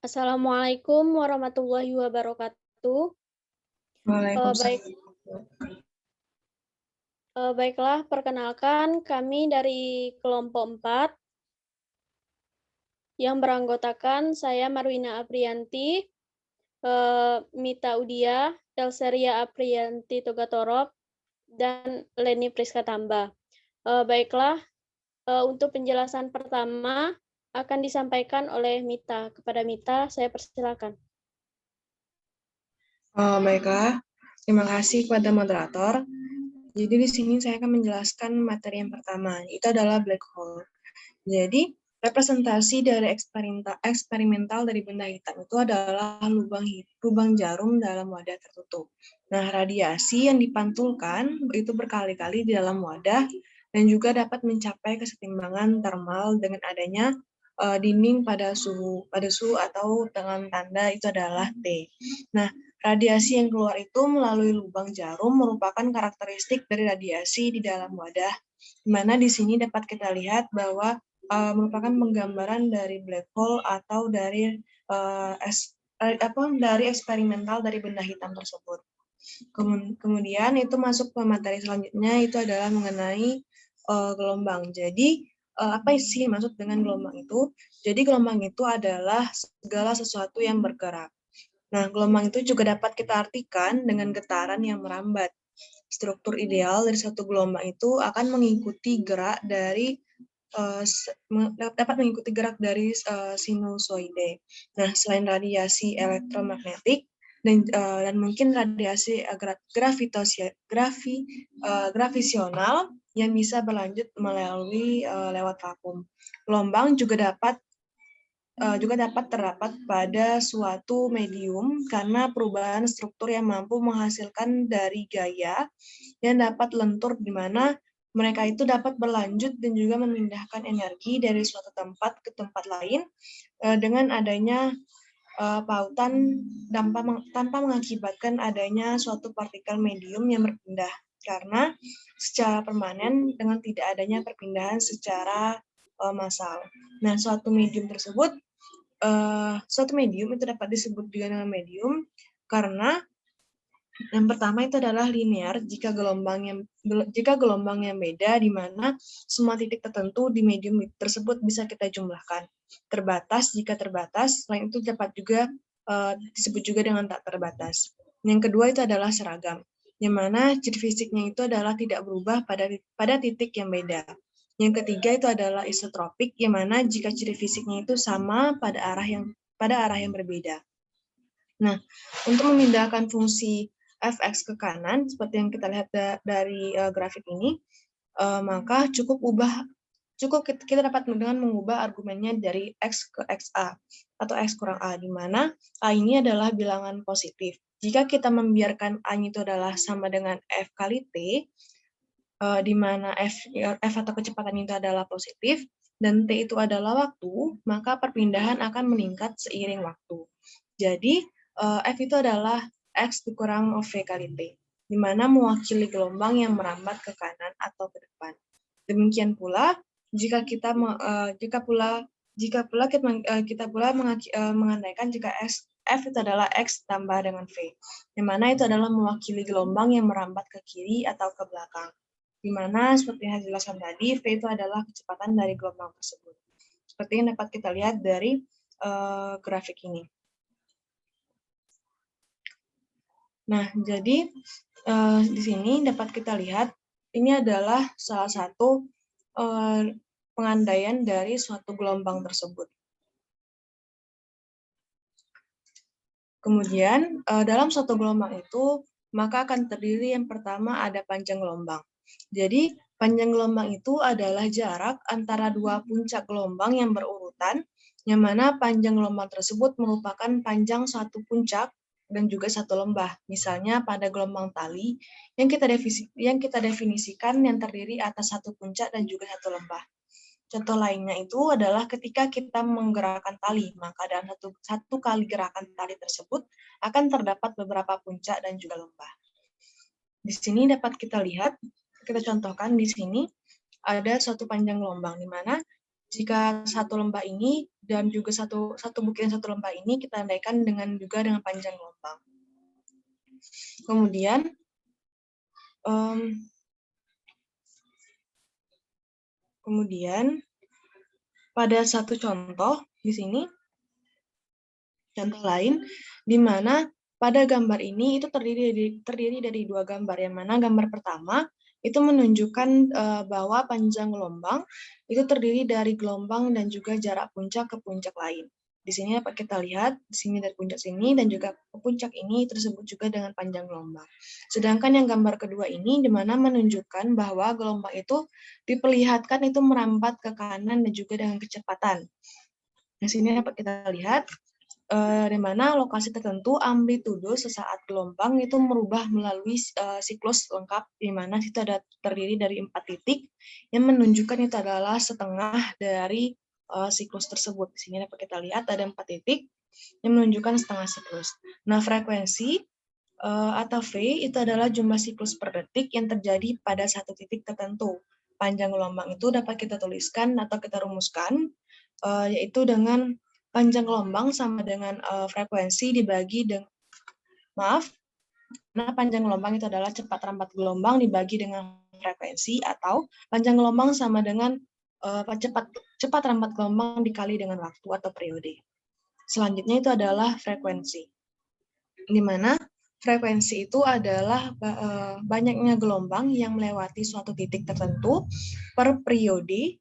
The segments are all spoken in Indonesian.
Assalamualaikum warahmatullahi wabarakatuh. Baik, Waalaikumsalam. baiklah perkenalkan kami dari kelompok 4 yang beranggotakan saya Marwina Apriyanti, Mita Udia, Elseria Apriyanti Togatorop, dan Leni Priskatamba. Baiklah, untuk penjelasan pertama akan disampaikan oleh Mita. Kepada Mita, saya persilakan. Baiklah, terima kasih kepada moderator. Jadi di sini saya akan menjelaskan materi yang pertama, itu adalah black hole. Jadi representasi dari eksperimental dari benda hitam itu adalah lubang jarum dalam wadah tertutup. Nah, radiasi yang dipantulkan itu berkali-kali di dalam wadah dan juga dapat mencapai kesetimbangan termal dengan adanya dinding pada suhu atau dengan tanda itu adalah T. Nah, radiasi yang keluar itu melalui lubang jarum merupakan karakteristik dari radiasi di dalam wadah, di mana di sini dapat kita lihat bahwa merupakan penggambaran dari black hole atau dari dari eksperimental dari benda hitam tersebut. Kemudian itu masuk ke materi selanjutnya, itu adalah mengenai gelombang. Jadi apa sih maksud dengan gelombang itu? Jadi gelombang itu adalah segala sesuatu yang bergerak. Nah, gelombang itu juga dapat kita artikan dengan getaran yang merambat. Struktur ideal dari satu gelombang itu akan mengikuti gerak dari sinusoide. Nah, selain radiasi elektromagnetik dan mungkin radiasi gravitasional yang bisa berlanjut melalui lewat vakum. Gelombang juga dapat terdapat pada suatu medium karena perubahan struktur yang mampu menghasilkan dari gaya yang dapat lentur di mana mereka itu dapat berlanjut dan juga memindahkan energi dari suatu tempat ke tempat lain dengan adanya pautan tanpa mengakibatkan adanya suatu partikel medium yang berpindah karena secara permanen dengan tidak adanya perpindahan secara massal. Nah, suatu medium itu dapat disebut juga dengan medium karena yang pertama itu adalah linear jika gelombang yang beda di mana semua titik tertentu di medium tersebut bisa kita jumlahkan. Terbatas jika terbatas, selain itu dapat juga disebut juga dengan tak terbatas. Yang kedua itu adalah seragam, yang mana ciri fisiknya itu adalah tidak berubah pada titik yang beda. Yang ketiga itu adalah isotropik, yang mana jika ciri fisiknya itu sama pada arah yang berbeda. Nah, untuk memindahkan fungsi fx ke kanan, seperti yang kita lihat dari grafik ini, maka cukup kita dapat dengan mengubah argumennya dari x ke xa atau x kurang a, di mana a ini adalah bilangan positif. Jika kita membiarkan a itu adalah sama dengan f kali t, di mana f atau kecepatan itu adalah positif, dan t itu adalah waktu, maka perpindahan akan meningkat seiring waktu. Jadi, F itu adalah X dikurang V kali T, di mana mewakili gelombang yang merambat ke kanan atau ke depan. Demikian pula, jika kita mengandaikan jika F itu adalah X tambah dengan V, di mana itu adalah mewakili gelombang yang merambat ke kiri atau ke belakang. Di mana, seperti yang saya jelaskan tadi, V itu adalah kecepatan dari gelombang tersebut. Seperti yang dapat kita lihat dari grafik ini. Nah, jadi di sini dapat kita lihat ini adalah salah satu pengandaian dari suatu gelombang tersebut. Kemudian dalam suatu gelombang itu maka akan terdiri yang pertama ada panjang gelombang. Jadi panjang gelombang itu adalah jarak antara dua puncak gelombang yang berurutan, yang mana panjang gelombang tersebut merupakan panjang satu puncak dan juga satu lembah. Misalnya pada gelombang tali yang kita definisikan yang terdiri atas satu puncak dan juga satu lembah. Contoh lainnya itu adalah ketika kita menggerakkan tali, maka dalam satu kali gerakan tali tersebut akan terdapat beberapa puncak dan juga lembah. Di sini dapat kita lihat, kita contohkan di sini ada suatu panjang gelombang, di mana Jika satu lembah ini dan juga satu bukit satu lembah ini kita andaikan dengan panjang gelombang. Kemudian pada satu contoh di sini, contoh lain, di mana pada gambar ini itu terdiri dari dua gambar, yang mana gambar pertama itu menunjukkan bahwa panjang gelombang itu terdiri dari gelombang dan juga jarak puncak ke puncak lain. Di sini dapat kita lihat, di sini dari puncak sini dan juga ke puncak ini tersebut juga dengan panjang gelombang. Sedangkan yang gambar kedua ini di mana menunjukkan bahwa gelombang itu diperlihatkan itu merambat ke kanan dan juga dengan kecepatan. Di sini dapat kita lihat di mana lokasi tertentu amplitudo sesaat gelombang itu merubah melalui siklus lengkap, di mana itu terdiri dari 4 titik yang menunjukkan itu adalah setengah dari siklus tersebut. Di sini dapat kita lihat ada 4 titik yang menunjukkan setengah siklus. Nah, frekuensi atau V itu adalah jumlah siklus per detik yang terjadi pada satu titik tertentu. Panjang gelombang itu dapat kita tuliskan atau kita rumuskan yaitu dengan panjang gelombang sama dengan frekuensi dibagi dengan panjang gelombang itu adalah cepat rambat gelombang dibagi dengan frekuensi, atau panjang gelombang sama dengan cepat rambat gelombang dikali dengan waktu atau periode. Selanjutnya itu adalah frekuensi, di mana frekuensi itu adalah banyaknya gelombang yang melewati suatu titik tertentu per periode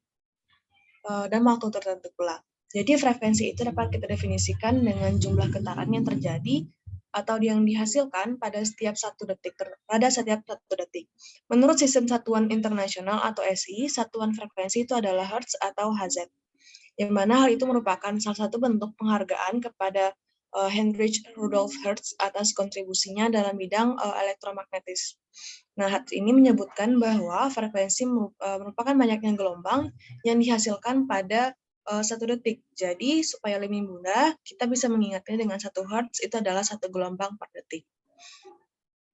dan waktu tertentu pula. Jadi frekuensi itu dapat kita definisikan dengan jumlah getaran yang terjadi atau yang dihasilkan pada setiap satu detik. Menurut Sistem Satuan Internasional atau SI, satuan frekuensi itu adalah Hertz atau Hz. Yang mana hal itu merupakan salah satu bentuk penghargaan kepada Heinrich Rudolf Hertz atas kontribusinya dalam bidang elektromagnetis. Nah, Hertz ini menyebutkan bahwa frekuensi merupakan banyaknya gelombang yang dihasilkan pada satu detik. Jadi, supaya lebih mudah, kita bisa mengingatnya dengan 1 Hertz itu adalah 1 gelombang per detik.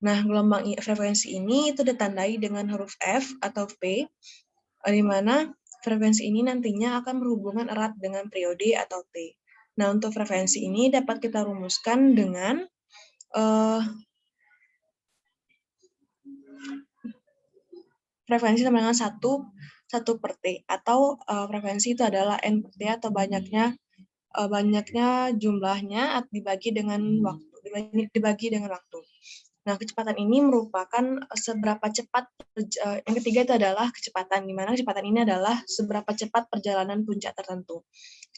Nah, gelombang frekuensi ini itu ditandai dengan huruf F atau P, di mana frekuensi ini nantinya akan berhubungan erat dengan periode atau T. Nah, untuk frekuensi ini dapat kita rumuskan dengan frekuensi sama dengan 1 per T, atau frekuensi itu adalah N per T atau banyaknya jumlahnya dibagi dengan waktu. Nah, kecepatan ini merupakan seberapa cepat, yang ketiga itu adalah kecepatan, di mana kecepatan ini adalah seberapa cepat perjalanan puncak tertentu.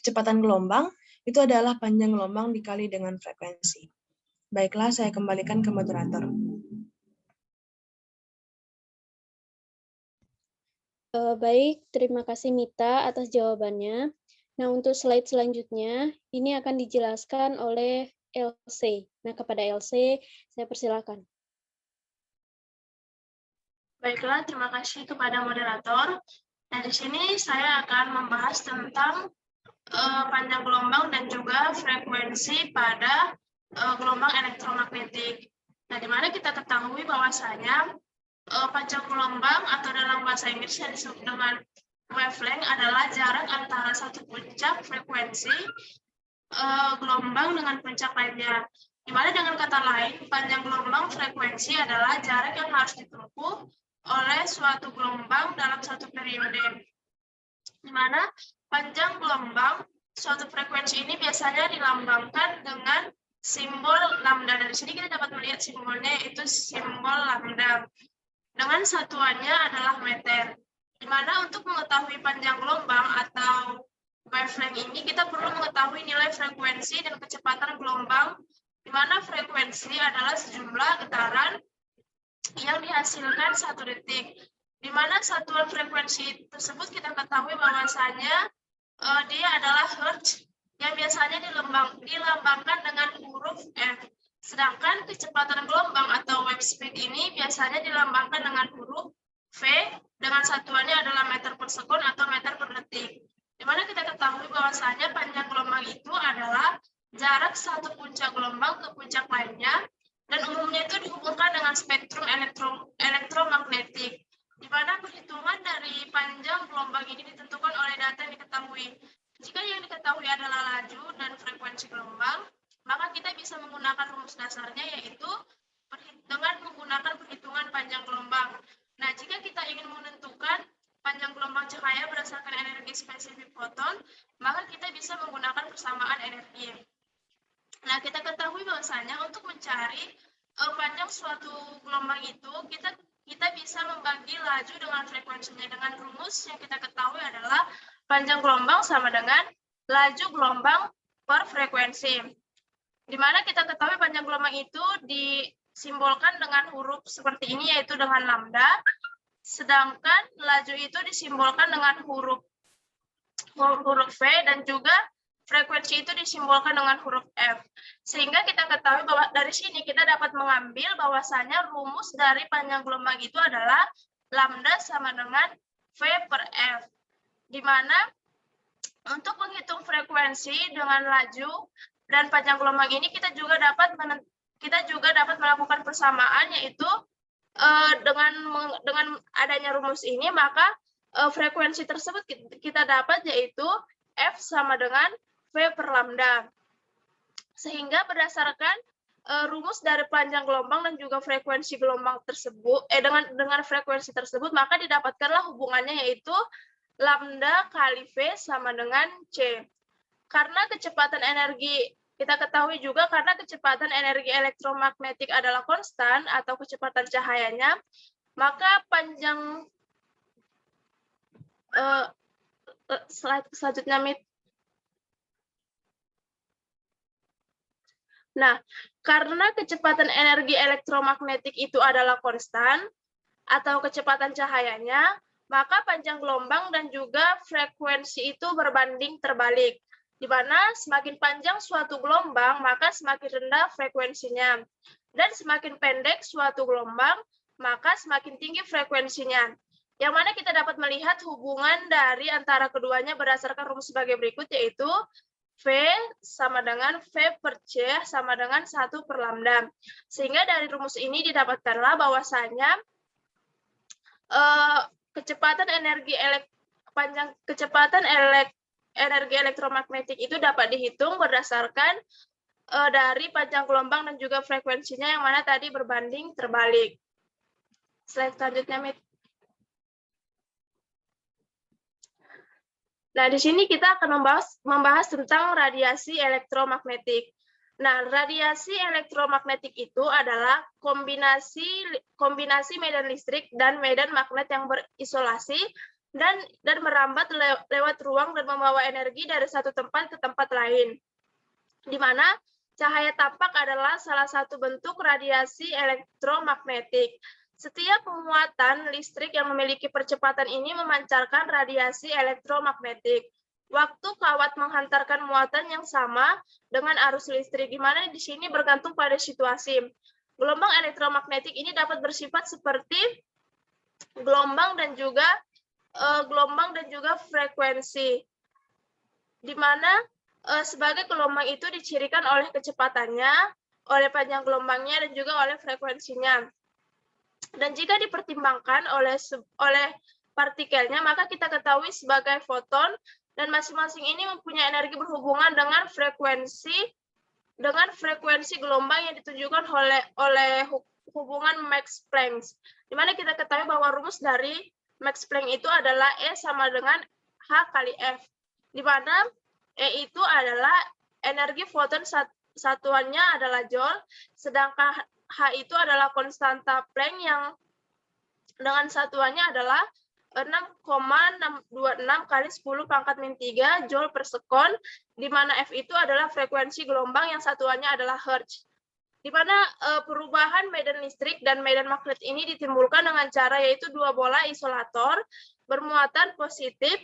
Kecepatan gelombang itu adalah panjang gelombang dikali dengan frekuensi. Baiklah, saya kembalikan ke moderator. Baik, terima kasih Mita atas jawabannya. Nah, untuk slide selanjutnya, ini akan dijelaskan oleh LC. Nah, kepada LC, saya persilakan. Baiklah, terima kasih kepada moderator. Nah, di sini saya akan membahas tentang panjang gelombang dan juga frekuensi pada gelombang elektromagnetik. Nah, di mana kita ketahui bahwasanya panjang gelombang atau dalam bahasa Inggris yang disebut dengan wavelength adalah jarak antara satu puncak frekuensi gelombang dengan puncak lainnya. Di mana dengan kata lain, panjang gelombang frekuensi adalah jarak yang harus ditempuh oleh suatu gelombang dalam satu periode. Di mana panjang gelombang suatu frekuensi ini biasanya dilambangkan dengan simbol lambda. Dan di sini kita dapat melihat simbolnya, yaitu simbol lambda. Dengan satuannya adalah meter. Di mana untuk mengetahui panjang gelombang atau wavelength ini, kita perlu mengetahui nilai frekuensi dan kecepatan gelombang, di mana frekuensi adalah sejumlah getaran yang dihasilkan satu detik. Di mana satuan frekuensi tersebut kita ketahui bahwasanya dia adalah Hertz, yang biasanya dilambangkan dengan huruf F. Sedangkan kecepatan gelombang atau wave speed ini biasanya dilambangkan dengan huruf V, dengan satuannya adalah meter per sekund atau meter per detik. Di mana kita ketahui bahwasanya panjang gelombang itu adalah jarak satu puncak gelombang ke puncak lainnya, dan umumnya itu dihubungkan dengan spektrum elektromagnetik. Di mana perhitungan dari panjang gelombang ini ditentukan oleh data yang diketahui diketahui. Jika yang diketahui adalah laju dan frekuensi gelombang, maka kita bisa menggunakan rumus dasarnya, yaitu dengan menggunakan perhitungan panjang gelombang. Nah, jika kita ingin menentukan panjang gelombang cahaya berdasarkan energi spesifik foton, maka kita bisa menggunakan persamaan energi. Nah, kita ketahui bahwasanya untuk mencari panjang suatu gelombang itu, kita bisa membagi laju dengan frekuensinya dengan rumus yang kita ketahui adalah panjang gelombang sama dengan laju gelombang per frekuensi. Di mana kita ketahui panjang gelombang itu disimbolkan dengan huruf seperti ini, yaitu dengan lambda, sedangkan laju itu disimbolkan dengan huruf V, dan juga frekuensi itu disimbolkan dengan huruf F. Sehingga kita ketahui bahwa dari sini kita dapat mengambil bahwasanya rumus dari panjang gelombang itu adalah lambda sama dengan V per F. Di mana untuk menghitung frekuensi dengan laju dan panjang gelombang ini kita juga dapat melakukan persamaan, yaitu dengan adanya rumus ini, maka frekuensi tersebut kita dapat yaitu F sama dengan V per lambda. Sehingga berdasarkan rumus dari panjang gelombang dan juga frekuensi gelombang tersebut, dengan frekuensi tersebut, maka didapatkanlah hubungannya, yaitu lambda kali V sama dengan C. Karena kecepatan energi, kita ketahui juga karena kecepatan energi elektromagnetik adalah konstan atau kecepatan cahayanya, maka panjang slide selanjutnya, Mit. Nah, karena kecepatan energi elektromagnetik itu adalah konstan atau kecepatan cahayanya, maka panjang gelombang dan juga frekuensi itu berbanding terbalik. Di mana semakin panjang suatu gelombang, maka semakin rendah frekuensinya. Dan semakin pendek suatu gelombang, maka semakin tinggi frekuensinya. Yang mana kita dapat melihat hubungan dari antara keduanya berdasarkan rumus sebagai berikut, yaitu V sama dengan V per C sama dengan 1 per lambda. Sehingga dari rumus ini didapatkanlah bahwasanya kecepatan energi elektromagnetik itu dapat dihitung berdasarkan dari panjang gelombang dan juga frekuensinya, yang mana tadi berbanding terbalik. Slide selanjutnya, Mit. Nah, di sini kita akan membahas tentang radiasi elektromagnetik. Nah, radiasi elektromagnetik itu adalah kombinasi medan listrik dan medan magnet yang berisolasi dan merambat lewat ruang dan membawa energi dari satu tempat ke tempat lain. Di mana cahaya tampak adalah salah satu bentuk radiasi elektromagnetik. Setiap muatan listrik yang memiliki percepatan ini memancarkan radiasi elektromagnetik. Waktu kawat menghantarkan muatan yang sama dengan arus listrik, di mana di sini bergantung pada situasi. Gelombang elektromagnetik ini dapat bersifat seperti gelombang dan juga frekuensi, di mana sebagai gelombang itu dicirikan oleh kecepatannya, oleh panjang gelombangnya, dan juga oleh frekuensinya. Dan jika dipertimbangkan oleh partikelnya, maka kita ketahui sebagai foton, dan masing-masing ini mempunyai energi berhubungan dengan frekuensi gelombang yang ditunjukkan oleh hubungan Max Planck. Di mana kita ketahui bahwa rumus dari Max Planck itu adalah E sama dengan H kali F. Di mana E itu adalah energi foton, satuannya adalah joule, sedangkan H itu adalah konstanta Planck yang dengan satuannya adalah 6,626 kali 10 pangkat min 3 joule per sekon, di mana F itu adalah frekuensi gelombang yang satuannya adalah hertz. Di mana perubahan medan listrik dan medan magnet ini ditimbulkan dengan cara yaitu dua bola isolator bermuatan positif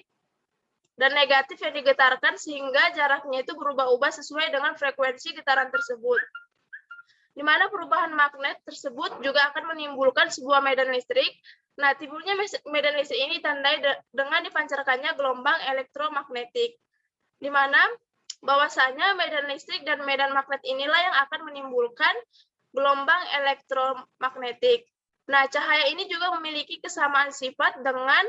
dan negatif yang digetarkan sehingga jaraknya itu berubah-ubah sesuai dengan frekuensi getaran tersebut. Di mana perubahan magnet tersebut juga akan menimbulkan sebuah medan listrik. Nah, timbulnya medan listrik ini ditandai dengan dipancarkannya gelombang elektromagnetik, di mana bahwasanya medan listrik dan medan magnet inilah yang akan menimbulkan gelombang elektromagnetik. Nah, cahaya ini juga memiliki kesamaan sifat dengan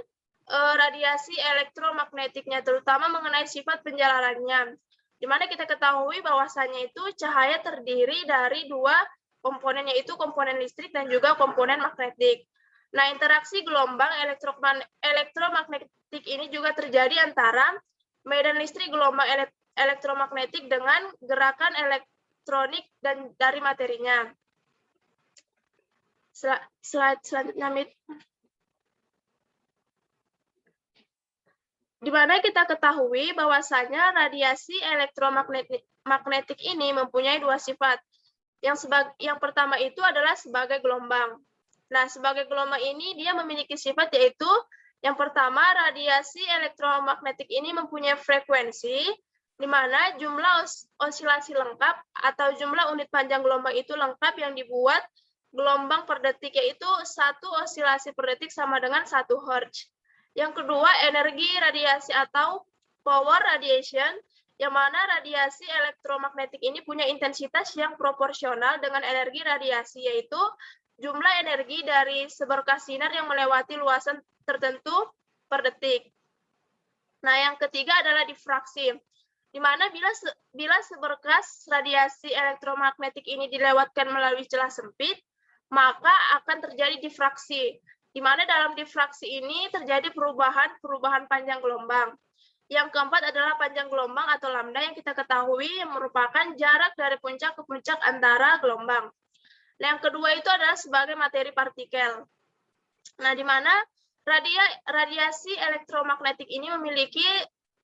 radiasi elektromagnetiknya, terutama mengenai sifat penjalanannya. Di mana kita ketahui bahwasannya itu cahaya terdiri dari dua komponen, yaitu komponen listrik dan juga komponen magnetik. Nah, interaksi gelombang elektromagnetik ini juga terjadi antara medan listrik gelombang elektromagnetik dengan gerakan elektronik dan dari materinya. Slide selanjutnya, Mit. Di mana kita ketahui bahwasanya radiasi elektromagnetik ini mempunyai dua sifat. Yang pertama itu adalah sebagai gelombang. Nah, sebagai gelombang ini dia memiliki sifat, yaitu yang pertama, radiasi elektromagnetik ini mempunyai frekuensi di mana jumlah osilasi lengkap atau jumlah unit panjang gelombang itu lengkap yang dibuat gelombang per detik, yaitu 1 osilasi per detik sama dengan 1 Hz. Yang kedua, energi radiasi atau power radiation, yang mana radiasi elektromagnetik ini punya intensitas yang proporsional dengan energi radiasi, yaitu jumlah energi dari seberkas sinar yang melewati luasan tertentu per detik. Nah, yang ketiga adalah difraksi, di mana bila seberkas radiasi elektromagnetik ini dilewatkan melalui celah sempit, maka akan terjadi difraksi, di mana dalam difraksi ini terjadi perubahan panjang gelombang. Yang keempat adalah panjang gelombang atau lambda, yang kita ketahui merupakan jarak dari puncak ke puncak antara gelombang. Nah, yang kedua itu adalah sebagai materi partikel. Nah, di mana radiasi elektromagnetik ini memiliki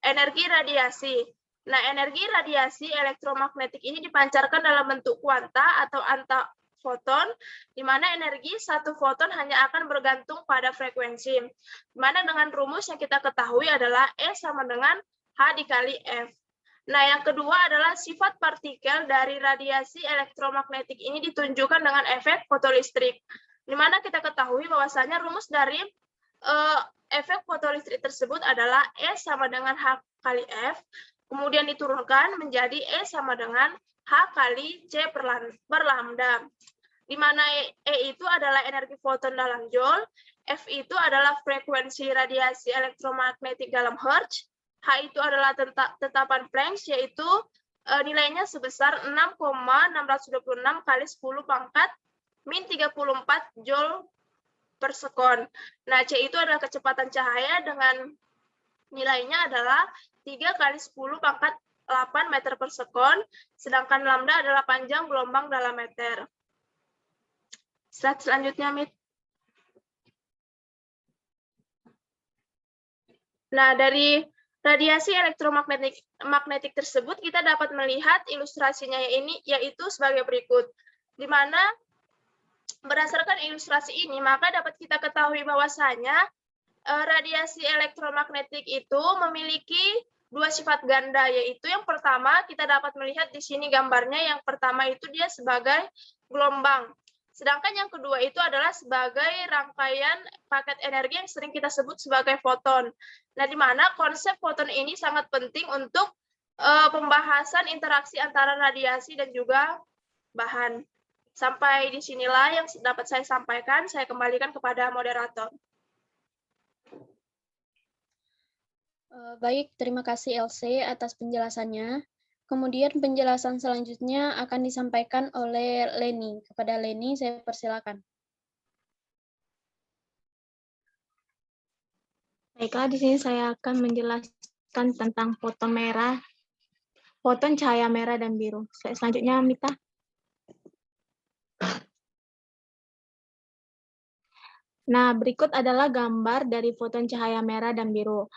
energi radiasi. Nah, energi radiasi elektromagnetik ini dipancarkan dalam bentuk kuanta atau foton, di mana energi satu foton hanya akan bergantung pada frekuensi. Di mana dengan rumus yang kita ketahui adalah E sama dengan H dikali F. Nah, yang kedua adalah sifat partikel dari radiasi elektromagnetik ini ditunjukkan dengan efek fotolistrik. Di mana kita ketahui bahwasanya rumus dari efek fotolistrik tersebut adalah E sama dengan H kali F, kemudian diturunkan menjadi E sama dengan H kali C per lambda. Di mana E itu adalah energi foton dalam joule, F itu adalah frekuensi radiasi elektromagnetik dalam Hertz, H itu adalah tetapan Planck, yaitu nilainya sebesar 6,626 kali 10 pangkat min 34 joule per sekon. Nah, C itu adalah kecepatan cahaya dengan nilainya adalah 3 kali 10 pangkat 8 meter per sekon, sedangkan lambda adalah panjang gelombang dalam meter. Slide selanjutnya, Mit. Nah, dari radiasi elektromagnetik tersebut kita dapat melihat ilustrasinya ini, yaitu sebagai berikut. Di mana berdasarkan ilustrasi ini, maka dapat kita ketahui bahwasanya radiasi elektromagnetik itu memiliki dua sifat ganda, yaitu yang pertama kita dapat melihat di sini gambarnya, yang pertama itu dia sebagai gelombang. Sedangkan yang kedua itu adalah sebagai rangkaian paket energi yang sering kita sebut sebagai foton. Nah, di mana konsep foton ini sangat penting untuk pembahasan interaksi antara radiasi dan juga bahan. Sampai di sinilah yang dapat saya sampaikan. Saya kembalikan kepada moderator. Baik, terima kasih LC atas penjelasannya. Kemudian penjelasan selanjutnya akan disampaikan oleh Leni. Kepada Leni, saya persilakan. Baiklah, di sini saya akan menjelaskan tentang foton cahaya merah dan biru. Selanjutnya, Mita. Nah, berikut adalah gambar dari foton cahaya merah dan biru.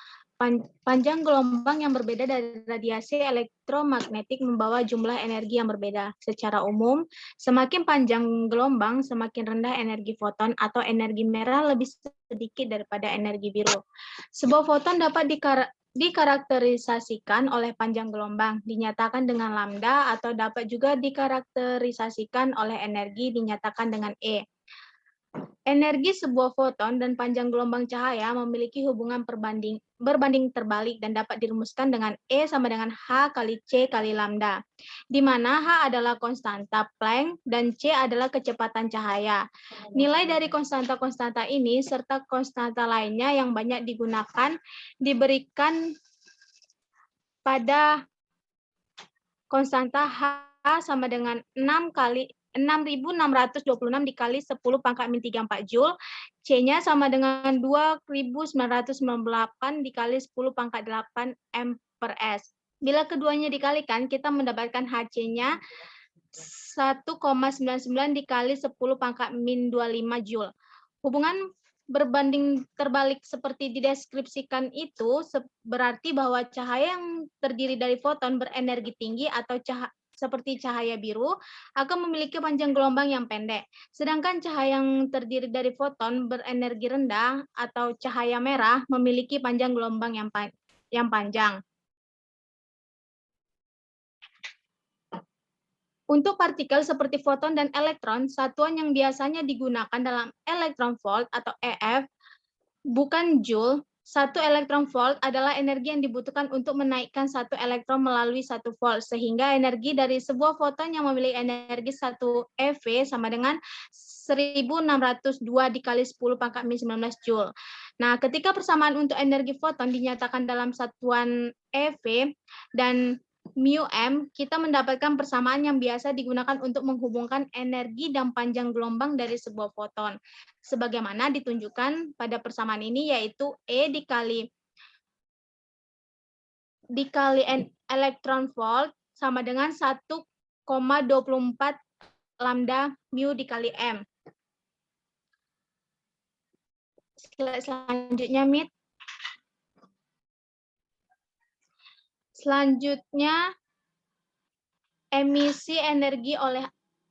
Panjang gelombang yang berbeda dari radiasi elektromagnetik membawa jumlah energi yang berbeda. Secara umum, semakin panjang gelombang, semakin rendah energi foton atau energi merah lebih sedikit daripada energi biru. Sebuah foton dapat dikarakterisasikan oleh panjang gelombang, dinyatakan dengan lambda, atau dapat juga dikarakterisasikan oleh energi, dinyatakan dengan E. Energi sebuah foton dan panjang gelombang cahaya memiliki hubungan berbanding terbalik dan dapat dirumuskan dengan E sama dengan H kali C kali lambda, di mana H adalah konstanta Planck dan C adalah kecepatan cahaya. Nilai dari konstanta-konstanta ini serta konstanta lainnya yang banyak digunakan diberikan pada konstanta H sama dengan 6.626 dikali 10 pangkat min 34 Joule, C-nya sama dengan 2.998 dikali 10 pangkat 8 M per S. Bila keduanya dikalikan, kita mendapatkan HC-nya 1,99 dikali 10 pangkat min 25 Joule. Hubungan berbanding terbalik seperti dideskripsikan itu berarti bahwa cahaya yang terdiri dari foton berenergi tinggi atau seperti cahaya biru akan memiliki panjang gelombang yang pendek. Sedangkan cahaya yang terdiri dari foton berenergi rendah atau cahaya merah memiliki panjang gelombang yang panjang. Untuk partikel seperti foton dan elektron, satuan yang biasanya digunakan dalam elektron volt atau EF bukan Joule. 1 elektron volt adalah energi yang dibutuhkan untuk menaikkan 1 elektron melalui 1 volt, sehingga energi dari sebuah foton yang memiliki energi 1 eV sama dengan 1602 dikali 10 pangkat min 19 Joule. Nah, ketika persamaan untuk energi foton dinyatakan dalam satuan eV dan μm, kita mendapatkan persamaan yang biasa digunakan untuk menghubungkan energi dan panjang gelombang dari sebuah foton. Sebagaimana ditunjukkan pada persamaan ini, yaitu E dikali elektron volt sama dengan 1,24 lambda mu dikali M. Slide selanjutnya, Mit. Selanjutnya, emisi energi oleh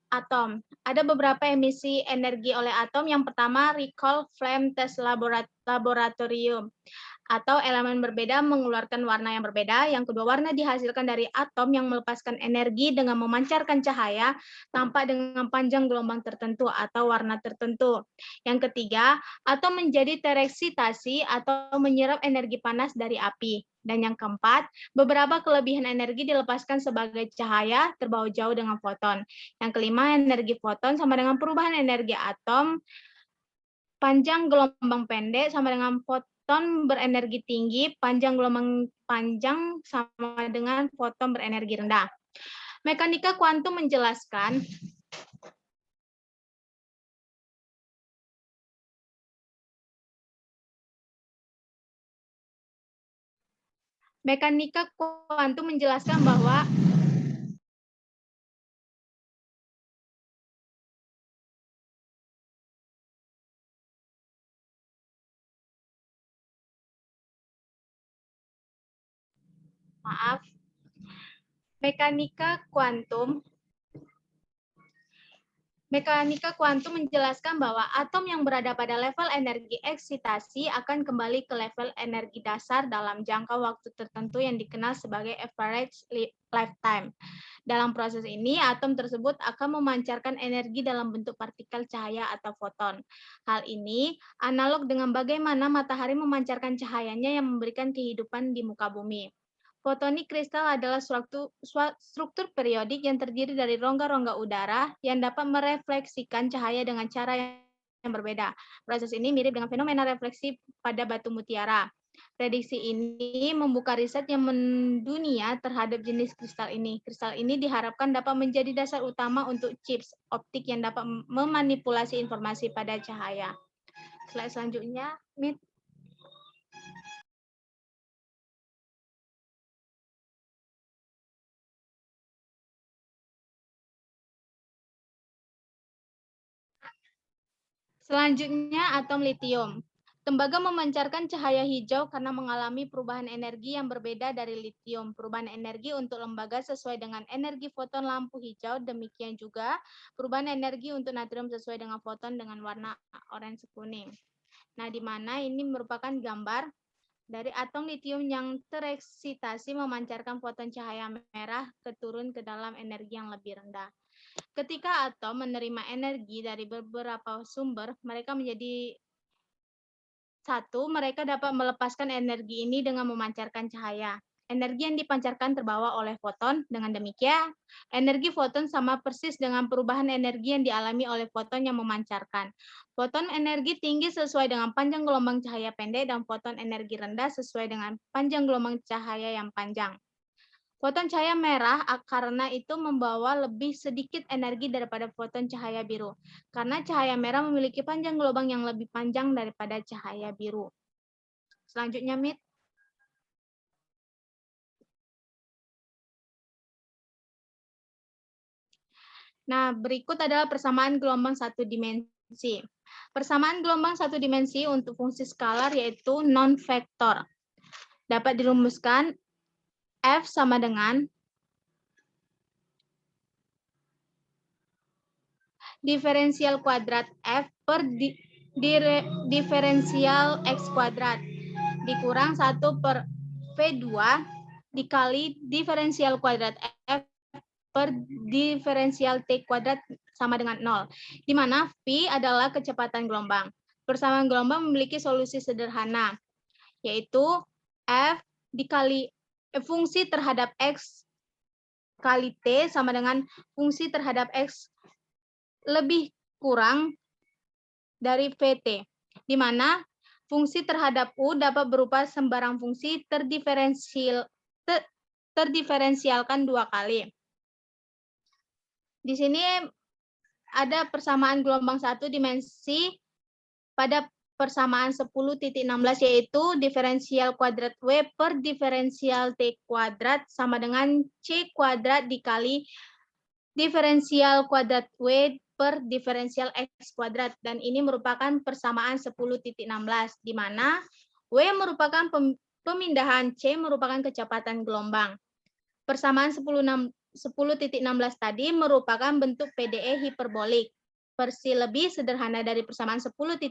atom. Ada beberapa emisi energi oleh atom. Yang pertama, recall flame test laboratorium. Atau elemen berbeda mengeluarkan warna yang berbeda. Yang kedua, warna dihasilkan dari atom yang melepaskan energi dengan memancarkan cahaya tampak dengan panjang gelombang tertentu atau warna tertentu. Yang ketiga, atom menjadi tereksitasi atau menyerap energi panas dari api. Dan yang keempat, beberapa kelebihan energi dilepaskan sebagai cahaya terbawa jauh dengan foton. Yang kelima, energi foton sama dengan perubahan energi atom, panjang gelombang pendek sama dengan foton berenergi tinggi, panjang gelombang panjang sama dengan foton berenergi rendah. Mekanika kuantum menjelaskan bahwa Mekanika kuantum menjelaskan bahwa atom yang berada pada level energi eksitasi akan kembali ke level energi dasar dalam jangka waktu tertentu yang dikenal sebagai average lifetime. Dalam proses ini, atom tersebut akan memancarkan energi dalam bentuk partikel cahaya atau foton. Hal ini analog dengan bagaimana matahari memancarkan cahayanya yang memberikan kehidupan di muka bumi. Fotonik kristal adalah struktur periodik yang terdiri dari rongga-rongga udara yang dapat merefleksikan cahaya dengan cara yang berbeda. Proses ini mirip dengan fenomena refleksi pada batu mutiara. Prediksi ini membuka riset yang mendunia terhadap jenis kristal ini. Kristal ini diharapkan dapat menjadi dasar utama untuk chips optik yang dapat memanipulasi informasi pada cahaya. Slide selanjutnya, Mit. Selanjutnya, atom litium. Tembaga memancarkan cahaya hijau karena mengalami perubahan energi yang berbeda dari litium. Perubahan energi untuk lembaga sesuai dengan energi foton lampu hijau, demikian juga perubahan energi untuk natrium sesuai dengan foton dengan warna orange kuning. Nah, di mana ini merupakan gambar dari atom litium yang tereksitasi memancarkan foton cahaya merah turun ke dalam energi yang lebih rendah. Ketika atom menerima energi dari beberapa sumber, mereka menjadi satu, mereka dapat melepaskan energi ini dengan memancarkan cahaya. Energi yang dipancarkan terbawa oleh foton. Dengan demikian, energi foton sama persis dengan perubahan energi yang dialami oleh foton yang memancarkan. Foton energi tinggi sesuai dengan panjang gelombang cahaya pendek dan foton energi rendah sesuai dengan panjang gelombang cahaya yang panjang. Foton cahaya merah karena itu membawa lebih sedikit energi daripada foton cahaya biru. Karena cahaya merah memiliki panjang gelombang yang lebih panjang daripada cahaya biru. Selanjutnya, Mit. Nah, berikut adalah persamaan gelombang satu dimensi. Persamaan gelombang satu dimensi untuk fungsi skalar yaitu non-vektor. Dapat dirumuskan F sama dengan diferensial kuadrat F per diferensial X kuadrat dikurang 1 per V2 dikali diferensial kuadrat F per diferensial T kuadrat sama dengan 0, di mana V adalah kecepatan gelombang. Persamaan gelombang memiliki solusi sederhana, yaitu F dikali fungsi terhadap X kali T sama dengan fungsi terhadap X lebih kurang dari VT, di mana fungsi terhadap U dapat berupa sembarang fungsi terdiferensialkan 2 kali. Di sini ada persamaan gelombang satu dimensi pada persamaan 10.16 yaitu diferensial kuadrat W per diferensial T kuadrat sama dengan C kuadrat dikali diferensial kuadrat W per diferensial X kuadrat, dan ini merupakan persamaan 10.16 di mana W merupakan pemindahan, C merupakan kecepatan gelombang. Persamaan 10.16 tadi merupakan bentuk PDE hiperbolik. Versi lebih sederhana dari persamaan 10.16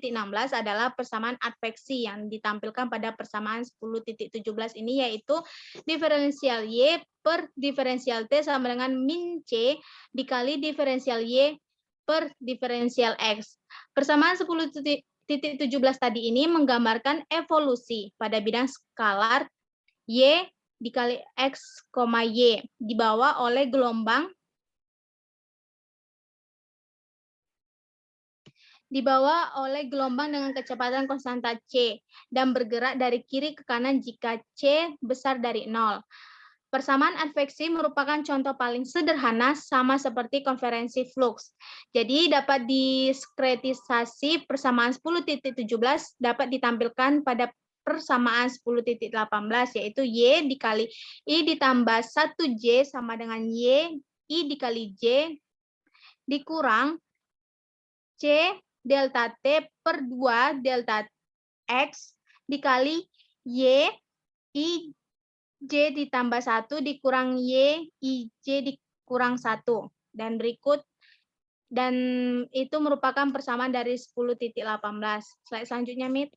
adalah persamaan adveksi yang ditampilkan pada persamaan 10.17 ini, yaitu diferensial Y per diferensial T sama dengan min C dikali diferensial Y per diferensial X. Persamaan 10.17 tadi ini menggambarkan evolusi pada bidang skalar Y dikali X, Y dibawa oleh gelombang dengan kecepatan konstanta C dan bergerak dari kiri ke kanan jika C besar dari 0. Persamaan adveksi merupakan contoh paling sederhana sama seperti konferensi flux. Jadi dapat diskretisasi persamaan 10.17 dapat ditampilkan pada persamaan 10.18 yaitu Y dikali I ditambah 1J sama dengan Y I dikali J dikurang C delta T per 2 delta X dikali Y I J ditambah 1 dikurang Y I J dikurang 1. Dan berikut, dan itu merupakan persamaan dari 10.18. Slide selanjutnya, Mit.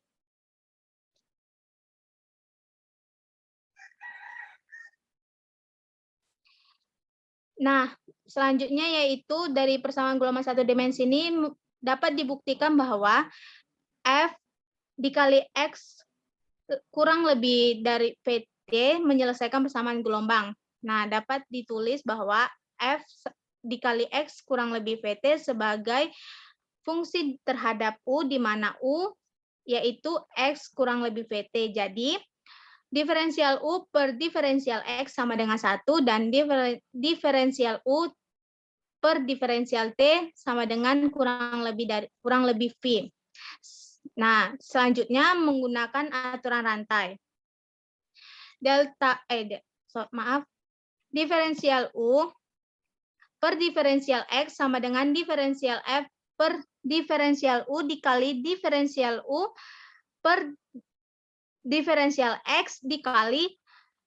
Nah, selanjutnya yaitu dari persamaan gelombang satu dimensi ini dapat dibuktikan bahwa F dikali X kurang lebih dari VT menyelesaikan persamaan gelombang. Nah, dapat ditulis bahwa F dikali X kurang lebih VT sebagai fungsi terhadap U, di mana U yaitu X kurang lebih VT. Jadi, diferensial U per diferensial X sama dengan 1, dan diferensial U per diferensial T sama dengan kurang lebih V. Nah, selanjutnya menggunakan aturan rantai. Diferensial U per diferensial X sama dengan diferensial F per diferensial U dikali diferensial U per diferensial X dikali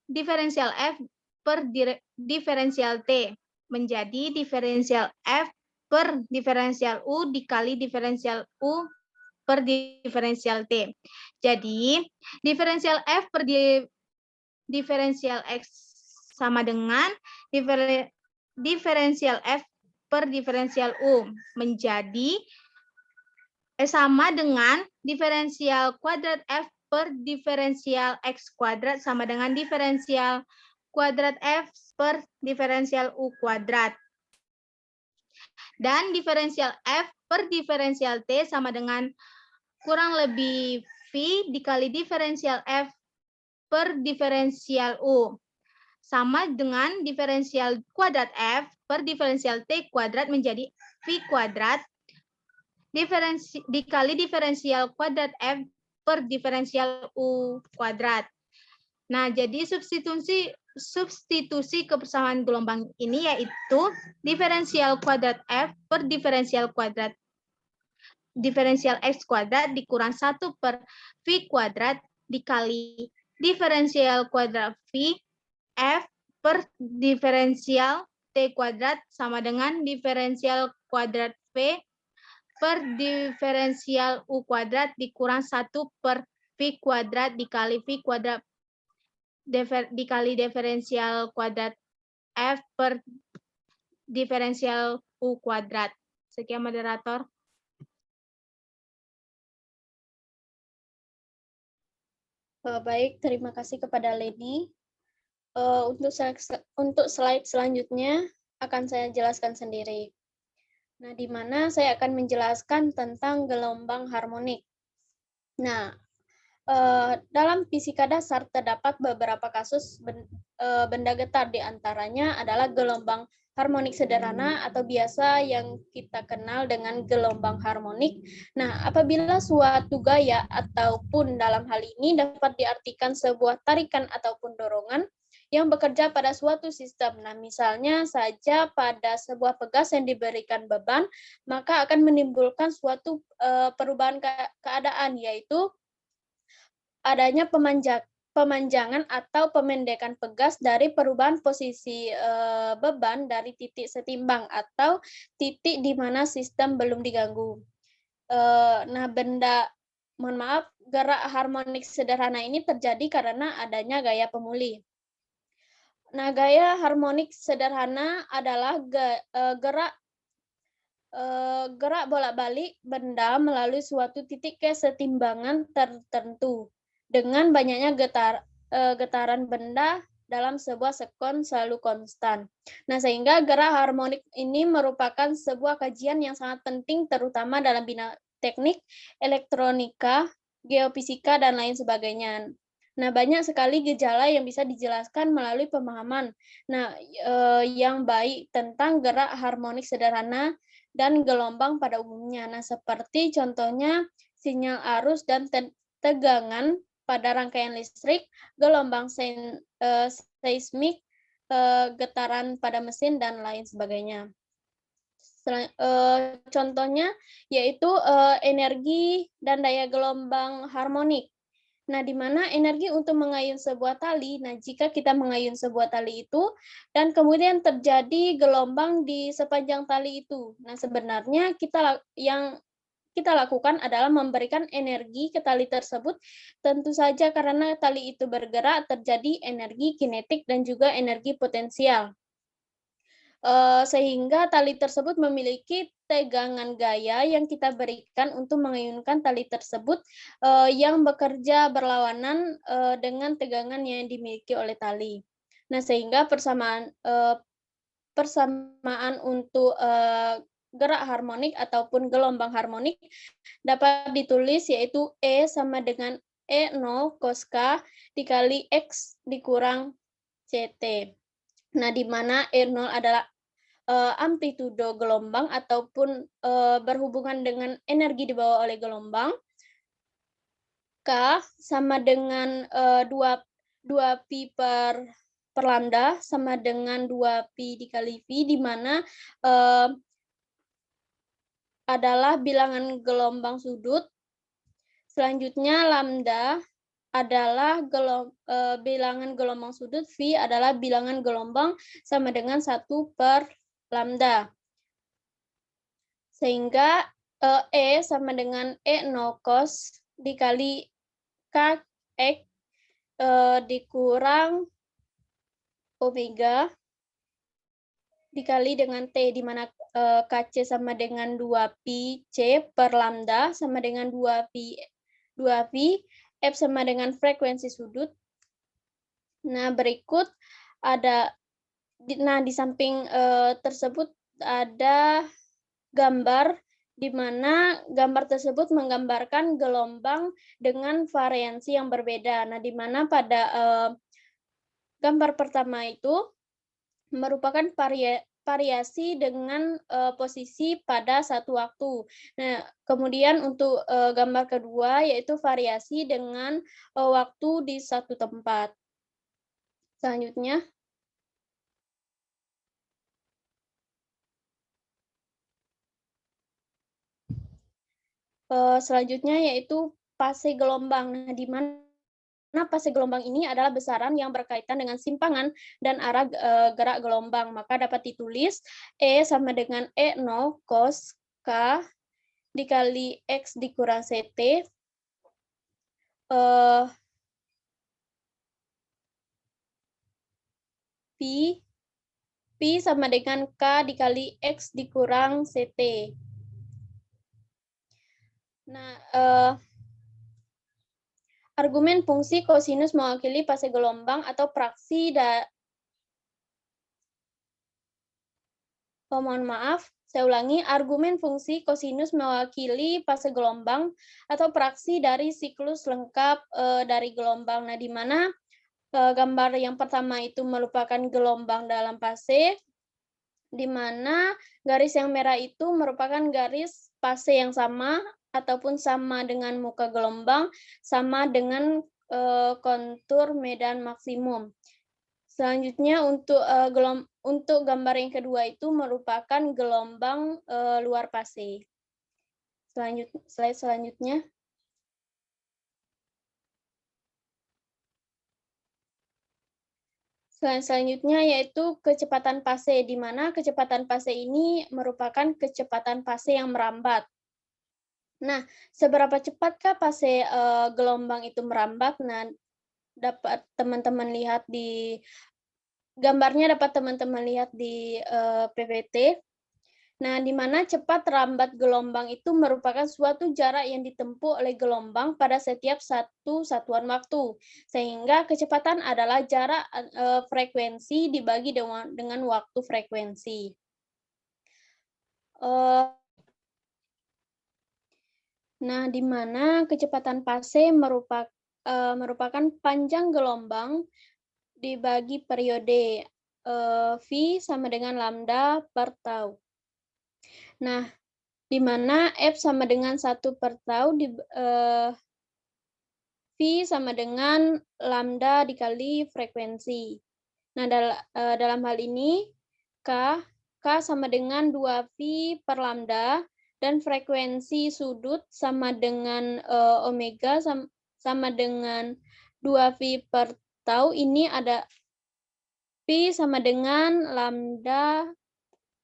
diferensial F per diferensial T menjadi diferensial F per diferensial U dikali diferensial U per diferensial T. Jadi, diferensial F per diferensial X sama dengan diferensial F per diferensial U menjadi sama dengan diferensial kuadrat F per diferensial X kuadrat sama dengan diferensial kuadrat F per diferensial U kuadrat. Dan diferensial F per diferensial T sama dengan kurang lebih V dikali diferensial F per diferensial U. Sama dengan diferensial kuadrat F per diferensial T kuadrat menjadi V kuadrat dikali diferensial kuadrat F per diferensial U kuadrat. Nah, jadi substitusi kebersamaan gelombang ini yaitu diferensial kuadrat F per diferensial kuadrat diferensial X kuadrat dikurang 1 per V kuadrat dikali diferensial kuadrat V F per diferensial T kuadrat sama dengan diferensial kuadrat V per diferensial U kuadrat dikurang 1 per V kuadrat dikali V kuadrat dikali diferensial kuadrat F per diferensial U kuadrat. Sekian moderator. Baik, terima kasih kepada Leni. Untuk slide selanjutnya akan saya jelaskan sendiri. Nah, di mana saya akan menjelaskan tentang gelombang harmonik. Nah, dalam fisika dasar terdapat beberapa kasus benda getar, di antaranya adalah gelombang harmonik sederhana atau biasa yang kita kenal dengan gelombang harmonik. Nah, apabila suatu gaya ataupun dalam hal ini dapat diartikan sebuah tarikan ataupun dorongan yang bekerja pada suatu sistem. Nah, misalnya saja pada sebuah pegas yang diberikan beban, maka akan menimbulkan suatu perubahan keadaan, yaitu adanya pemanjangan atau pemendekan pegas dari perubahan posisi beban dari titik setimbang atau titik di mana sistem belum diganggu. Nah, gerak harmonik sederhana ini terjadi karena adanya gaya pemulih. Nah, gaya harmonik sederhana adalah gerak bolak-balik benda melalui suatu titik kesetimbangan tertentu dengan banyaknya getaran benda dalam sebuah sekon selalu konstan. Nah, sehingga gerak harmonik ini merupakan sebuah kajian yang sangat penting terutama dalam bidang teknik, elektronika, geofisika, dan lain sebagainya. Nah, banyak sekali gejala yang bisa dijelaskan melalui pemahaman yang baik tentang gerak harmonik sederhana dan gelombang pada umumnya. Nah, seperti contohnya sinyal arus dan tegangan pada rangkaian listrik, gelombang seismik, getaran pada mesin, dan lain sebagainya. Contohnya yaitu energi dan daya gelombang harmonik. Nah, di mana energi untuk mengayun sebuah tali, nah jika kita mengayun sebuah tali itu, dan kemudian terjadi gelombang di sepanjang tali itu, nah sebenarnya yang kita lakukan adalah memberikan energi ke tali tersebut, tentu saja karena tali itu bergerak, terjadi energi kinetik dan juga energi potensial. Sehingga tali tersebut memiliki tegangan gaya yang kita berikan untuk mengayunkan tali tersebut yang bekerja berlawanan dengan tegangan yang dimiliki oleh tali. Nah, sehingga persamaan untuk gerak harmonik ataupun gelombang harmonik dapat ditulis yaitu E sama dengan E0 cos K dikali X dikurang CT. Nah, di mana E0 adalah amplitudo gelombang ataupun berhubungan dengan energi dibawa oleh gelombang. K sama dengan 2 pi per lambda sama dengan 2 pi dikali V, di mana adalah bilangan gelombang sudut. Selanjutnya lambda adalah bilangan gelombang sudut, V adalah bilangan gelombang sama dengan 1 per lambda. Sehingga E sama dengan E0 cos dikali K X dikurang omega dikali dengan T, di mana Kc sama dengan 2pi C per lambda sama dengan 2pi, F sama dengan frekuensi sudut. Nah, berikut ada, di samping tersebut ada gambar di mana gambar tersebut menggambarkan gelombang dengan variansi yang berbeda. Nah, di mana pada gambar pertama itu merupakan variasi dengan posisi pada satu waktu. Nah, kemudian untuk gambar kedua yaitu variasi dengan waktu di satu tempat. Selanjutnya, yaitu fase gelombang. Nah, di mana fase gelombang ini adalah besaran yang berkaitan dengan simpangan dan arah gerak gelombang. Maka dapat ditulis E sama dengan E0 cos K dikali X dikurang CT. Pi sama dengan K dikali X dikurang CT. Nah, argumen fungsi kosinus mewakili fase gelombang atau praksi mohon maaf, saya ulangi, argumen fungsi kosinus mewakili fase gelombang atau praksi dari siklus lengkap dari gelombang. Nah, di mana gambar yang pertama itu merupakan gelombang dalam fase, di mana garis yang merah itu merupakan garis fase yang sama ataupun sama dengan muka gelombang, sama dengan kontur medan maksimum. Selanjutnya untuk gambar yang kedua itu merupakan gelombang luar fase. Slide selanjutnya. Selanjutnya yaitu kecepatan fase, di mana kecepatan fase ini merupakan kecepatan fase yang merambat. Nah, seberapa cepatkah fase gelombang itu merambat? Nah, dapat teman-teman lihat di gambarnya, dapat teman-teman lihat di PPT. Nah, di mana cepat rambat gelombang itu merupakan suatu jarak yang ditempuh oleh gelombang pada setiap satu satuan waktu. Sehingga kecepatan adalah jarak frekuensi dibagi dengan waktu frekuensi. Nah, di mana kecepatan fase merupakan panjang gelombang dibagi periode V sama dengan lambda per tau. Nah, di mana F sama dengan 1 per tau, V sama dengan lambda dikali frekuensi. Nah, dalam hal ini, K sama dengan 2V per lambda, dan frekuensi sudut sama dengan omega sama dengan 2V per tau. Ini ada V sama dengan lambda,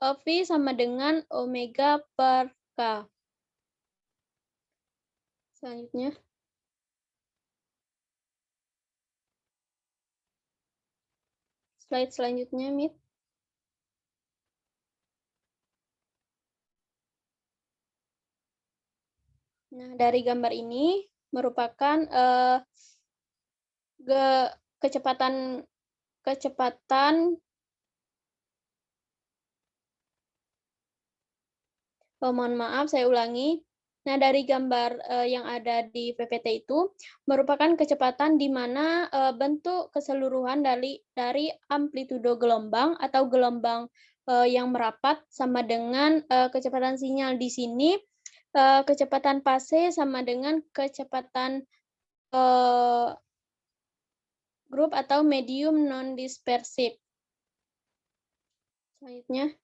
V sama dengan omega per K. Selanjutnya. Slide selanjutnya, Mit. Nah, dari gambar ini merupakan kecepatan mohon maaf, saya ulangi. Nah, dari gambar yang ada di PPT itu merupakan kecepatan di mana bentuk keseluruhan dari amplitudo gelombang atau gelombang yang merapat sama dengan kecepatan sinyal. Di sini kecepatan fase sama dengan kecepatan grup atau medium non-dispersif. Selanjutnya.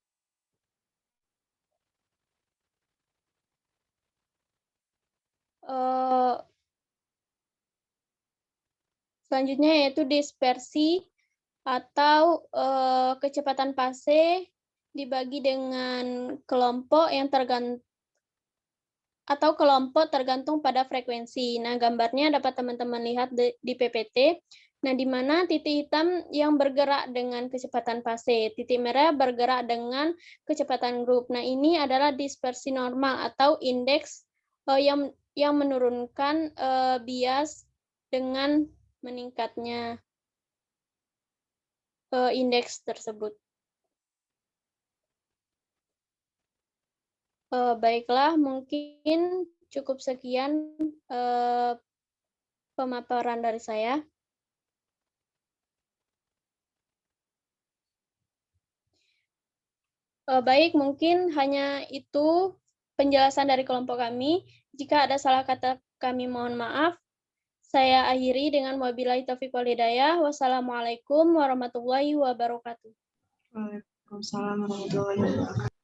Selanjutnya yaitu dispersi atau kecepatan fase dibagi dengan kelompok yang tergantung pada frekuensi. Nah, gambarnya dapat teman-teman lihat di PPT. Nah, di mana titik hitam yang bergerak dengan kecepatan fase, titik merah bergerak dengan kecepatan grup. Nah, ini adalah dispersi normal atau indeks yang menurunkan bias dengan meningkatnya indeks tersebut. Baiklah, mungkin cukup sekian pemaparan dari saya. Baik, mungkin hanya itu penjelasan dari kelompok kami. Jika ada salah kata kami mohon maaf. Saya akhiri dengan wabillahi taufiq wal hidayah. Wassalamualaikum warahmatullahi wabarakatuh. Waalaikumsalam warahmatullahi wabarakatuh.